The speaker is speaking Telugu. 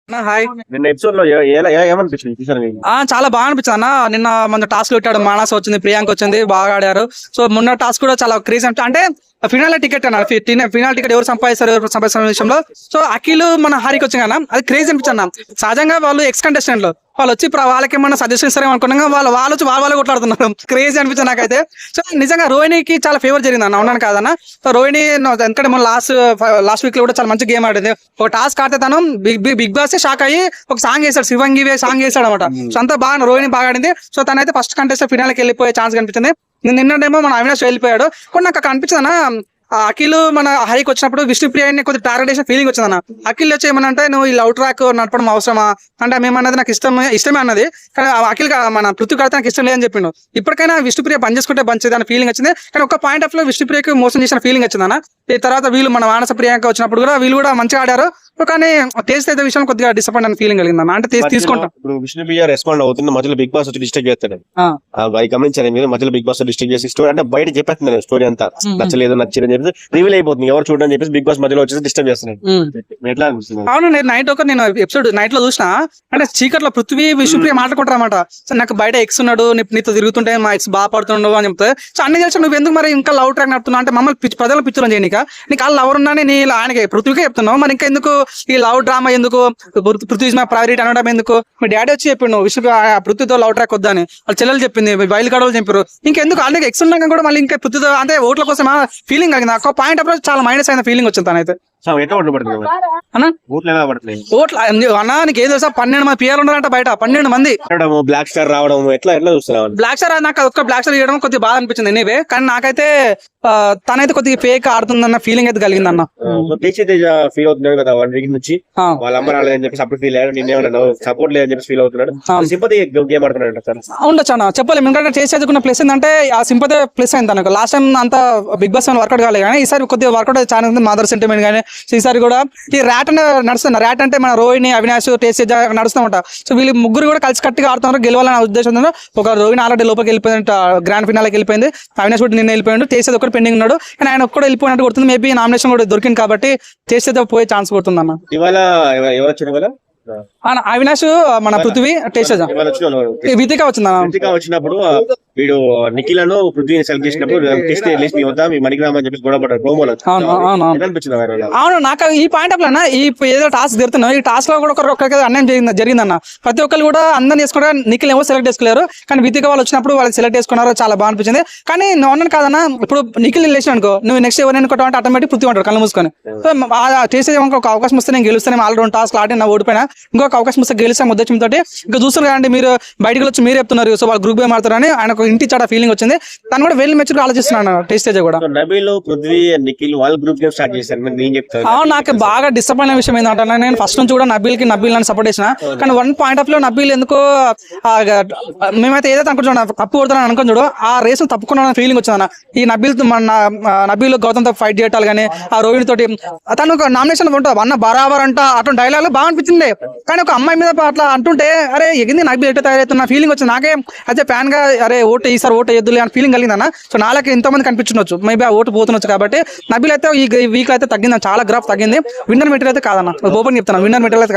హాయ్. నిన్న ఎపిసోడ్ లో ఏమనిపించింది చూసాను మీకు? చాలా బాగా అనిపించింది అన్న. నిన్న మన టాస్క్ పెట్టాడు, మానస్ వచ్చింది, ప్రియాంక వచ్చింది, బాగా ఆడారు. సో మొన్న టాస్క్ కూడా చాలా క్రేజ్ అంటే ఫినాల్ టికెట్ అన్న. ఫినాల్ టికెట్ ఎవరు సంపాదిస్తారు విషయంలో. సో అఖిల్ మన హారికి వచ్చింది అన్న, అది క్రేజ్ అనిపించన్న. సహజంగా వాళ్ళు ఎక్స్ కంటెస్టెంట్ లో వాళ్ళు వచ్చి వాళ్ళకి ఏమన్నా సజెషన్ ఇస్తారేమో అనుకున్నాగా వాళ్ళు వచ్చి వాళ్ళు కొట్లాడుతున్నారు. క్రేజ్ అనిపించింది నాకైతే. సో నిజంగా రోహిణికి చాలా ఫేవర్ జరిగింది అన్న, అవునాను కాదన్న. సో రోహిణి ఎందుకంటే మన లాస్ట్ వీక్ లో కూడా చాలా మంచి గేమ్ ఆడింది. ఒక టాస్క్ ఆడితే తను బిగ్ బాస్ షాక్ అయ్యి ఒక సాంగ్ వేసాడు, శివంగి సాంగ్ వేసాడు అనమాట. సో అంతా బాగా రోహిణి బాగా ఆడింది. సో తనైతే ఫస్ట్ కంటెస్ట్ ఫినాల్కి వెళ్ళిపోయే ఛాన్స్ కనిపించింది. నిన్నటేమో మన అవినాష్ వెళ్ళిపోయాడు. కూడా నాకు అక్కడ అనిపించింది అన్న, అఖిల్ మన హరికి వచ్చినప్పుడు విష్ణుప్రియ కొద్దిగా టార్గెట్ చేసిన ఫీలింగ్ వచ్చిందన్న. అఖిల్ వచ్చి ఏమనంటే నువ్వు ఈ లవ్ ట్రాక్ నడపడం అవసరమా అంటే మేమన్నది నాకు ఇష్టమే అన్నది. కానీ అఖిల్ మన పృథ్వీ కడితే నాకు ఇష్టం లేదని చెప్పిండు. ఇప్పటికైనా విష్ణుప్రియ బంద్ చేసుకుంటే మంచిది అన్న ఫీలింగ్ వచ్చింది. కానీ ఒక పాయింట్ ఆఫ్ లో విష్ణుప్రియకి మోసం చేసిన ఫీలింగ్ వచ్చిందన్న. ఈ తర్వాత వీళ్ళు మన మానస ప్రియాంక వచ్చినప్పుడు కూడా వీళ్ళు కూడా మంచిగా ఆడారు. కానీ టేస్ట్ అయితే విషయం కొద్దిగా డిసప్పాయింట్ అనే ఫీలింగ్ కలిగిందన్న. అంటే తీసుకుంటాం. ఇప్పుడు విష్ణుప్రియ రెస్పాండ్ అవుతుంది, మధ్యలో బిగ్ బాస్ వచ్చి డిస్టర్బ్ చేస్తాడు. గమనించాను మీరు, మధ్యలో బిగ్ బాస్ డిస్టర్బ్ చేసి స్టోరీ అంటే బయట చెప్పేస్తున్నాను, స్టోరీ అంతా నచ్చలేదు నచ్చలేదని చెప్పేసి రివీల్ అయిపోతుంది ఎవరు చూడని చెప్పేసి బిగ్ బాస్ మధ్యలో వచ్చేసి డిస్టర్బ్ చేస్తున్నాడు. ఎట్లా అనిపిస్తుంది? అవును, నేను ఎపిసోడ్ నైట్ లో చూసిన. అంటే చీకట్లో పృథ్వీ విష్ణుప్రియ మాట్లాడుకుంటారు అనమాట. సో నాకు బయట ఎక్స్ ఉన్నాడు, నీతో తిరుగుతుంటే మా ఎక్స్ బాగా పడుతున్నాడు అని చెప్తే, సో అన్ని తెలిసి నువ్వు ఎందుకు మరి ఇంకా లవ్ ట్రాక్ నడుపుతున్నావు అంటే మమ్మల్ని ప్రజల పిచ్చులను చేయనిక నీకు వాళ్ళు ఎవరు ఉన్నాని నీ ఆయనకి పృథ్వీకే చెప్తున్నావు. మరి ఇంకా ఎందుకు ఈ లవ్ డ్రామా ఎందుకు, పృథ్వీ మా ప్రైవేట్ అనడం ఎందుకు? మీ డాడీ వచ్చి చెప్పిండు విష్ణు పృథ్వీతో లవ్ ట్రాక్ వద్దని, వాళ్ళ చెల్లెలు చెప్పింది, బయలు కడవలు చెప్పారు. ఇంకెందుకు వాళ్ళకి ఎక్స్ ఉన్నాక కూడా మళ్ళీ ఇంకా పృథ్వీతో అంటే ఓట్ల కోసం ఫీలింగ్ కలిగింది. ఒక పాయింట్ అప్పుడు చాలా మైనస్ అయిన ఫీలింగ్ వచ్చింది తనైతే. అన్నా నీకు ఏదో 12 మంది పిఆర్ ఉన్నారంట బయట, 12 మంది. బ్లాక్ స్టార్ రావడం ఎట్లా చూస్తున్నావు? బ్లాక్ స్టార్ నాకు ఒక్క బ్లాక్ స్టార్ చేయడం కొద్దిగా బాధ అనిపించింది ఎనీవే. కానీ నాకైతే తనైతే కొద్దిగా ఫేక్ ఆడుతుందన్న ఫీలింగ్ అయితే కలిగింది అన్న. ఫీల్ అవుతున్నాడు కదా 1 వీక్ నుంచి, వాళ్ళ అమ్మ రాలేదని చెప్పేసి అప్పుడు ఫీల్ అయ్యాడు. నిన్నేమన్నా సపోర్ట్ లేదని చెప్పి ఫీల్ అవుతున్నాడు. సింపతి గేమ్ ఆడుతున్నాడు సార్. ఉండొచ్చు అన్న, చెప్పలేము. ఎందుకంటే చేసి చదువుకున్న ప్లస్ ఏంటంటే ఆ సింపతి ప్లస్ అయింది తనకు. లాస్ట్ టైం అంతా బిగ్ బాస్ వర్కౌట్ కాలేదు, కానీ ఈసారి కొద్దిగా వర్కౌట్ ఛాన్స్ ఉంది. మదర్ సెంటిమెంట్ కానీ ఈసారి కూడా ఈ ర్యాట్ అంటే నడుస్తున్నా. ర్యాట్ అంటే మన రోహిణి, అవినాష్, టేస్ట్ నడుస్తామంట. సో వీళ్ళు ముగ్గురు కూడా కలిసి కట్టిగా ఆడుతున్నారు, గెలవాలనే ఉద్దేశం. ఒక రోహిణి ఆల్రెడీ లోపలికి వెళ్ళిపోయింది, గ్రాండ్ ఫినాల్కి వెళ్ళిపోయింది. అవినాష్ కూడా నిన్న వెళ్ళిపోయాడు. టేస్ట్ ఒకటి పెండింగ్ ఉన్నాడు, కానీ ఆయన ఒక్కడే వెళ్ళిపోయినట్టు కొడుతుంది. మేబీ నామినేషన్ కూడా దొరికింది కాబట్టి టేస్ట్ పోయే ఛాన్స్ కొడుతుంది అన్న. అవినాష్, మన పృథ్వీ, టేస్ట్ వితిక వచ్చినప్పుడు వీడు నిఖిలను పృథ్వీని సెలెక్ట్ చేసినప్పుడు మణిగ్రామ్ అని చెప్పి గొడవపడ్డారు. అవును, నాకు ఈ పాయింట్ ఆఫ్ లో ఈ ఏదో టాస్క్ జరుగుతున్నావు, ఈ టాస్క్ లో కూడా ఒక్కొక్కరికి అన్యాయం జరిగిందన్న. ప్రతి ఒక్కరు కూడా అందరిని చేసుకుంటే నిఖిల్ ఏమో సెలెక్ట్ చేసుకోలేరు, కానీ వితిక వాళ్ళు వచ్చినప్పుడు వాళ్ళు సెలెక్ట్ చేసుకున్నారు. చాలా బాగా అనిపించింది. కానీ నువ్వు అన్నాను కాదన్నా, ఇప్పుడు నిఖిల్ లేచిన అనుకో, నువ్వు నెక్స్ట్ ఎవరైనా అనుకుంటావు అంటే ఆటోమేటిక్ పృథ్వీ ఉంటాడు కళ్ళు మూసుకొని. సో టేస్ట్ ఒక అవకాశం వస్తే నేను గెలుస్తాను, ఆల్రెడీ టాస్క్ ఆడి నా ఓడిపోయినా ఇంకొక అవకాశం వస్తే గెలిస్తాం ఉద్దేశం తోటి. ఇంకా చూస్తున్నారు కదండి మీరు, బయటకు వచ్చి మీరు చెప్తున్నారు సో వాళ్ళు గ్రూప్ గేమ్ ఆడతారని. ఆయన ఒక ఇంటి చాట ఫీలింగ్ వచ్చింది. తను కూడా వెళ్ళి మెచ్యూర్ ఆలోచిస్తున్నాను టేస్ట్ కూడా. అవును, నాకు బాగా డిసప్పాయింట్ అయిన విషయం ఏంటంటే, నేను ఫస్ట్ నుంచి కూడా నబీల్ అని సపోర్ట్ చేసిన. కానీ 1 పాయింట్ ఆఫ్ లో నబీల్ ఎందుకో మేమైతే ఏదైతే అనుకుంటున్నా తప్పు కొడతానని అనుకుని చూడు, ఆ రేస్ తప్పుకున్న ఫీలింగ్ వచ్చిందన్న. ఈ నబీల్ గౌతమ్ తో ఫైట్ చేయటాలు కానీ, ఆ రోహిణి తోటి తను నామినేషన్ ఉంటుంది అన్న బరాబర్ అంట అటువంటి డైలాగ్ బాగా అనిపించింది. కానీ ఒక అమ్మాయి మీద అట్లా అంటుంటే అరే ఎగింది నబీల్ ఎట్లా తయారవుతున్న ఫీలింగ్ వచ్చింది. నాకే అదే ఫ్యాన్ గా అరే ఈసారి ఓటు వేయద్దులే అని ఫీలింగ్ కలిగిందన్న. సో నాలుగు ఎంతో మంది కనిపించవచ్చు, మేబీ ఆ ఓటు పోతుండొచ్చు. కాబట్టి నబీల్ అయితే ఈ వీక్ అయితే తగ్గింది, చాలా గ్రాఫ్ తగ్గింది. విన్నర్ మెటీరియల్ అయితే కాదన్న, ఓపెన్ చెప్తాను, విన్నర్ మెటీరియల్ అయితే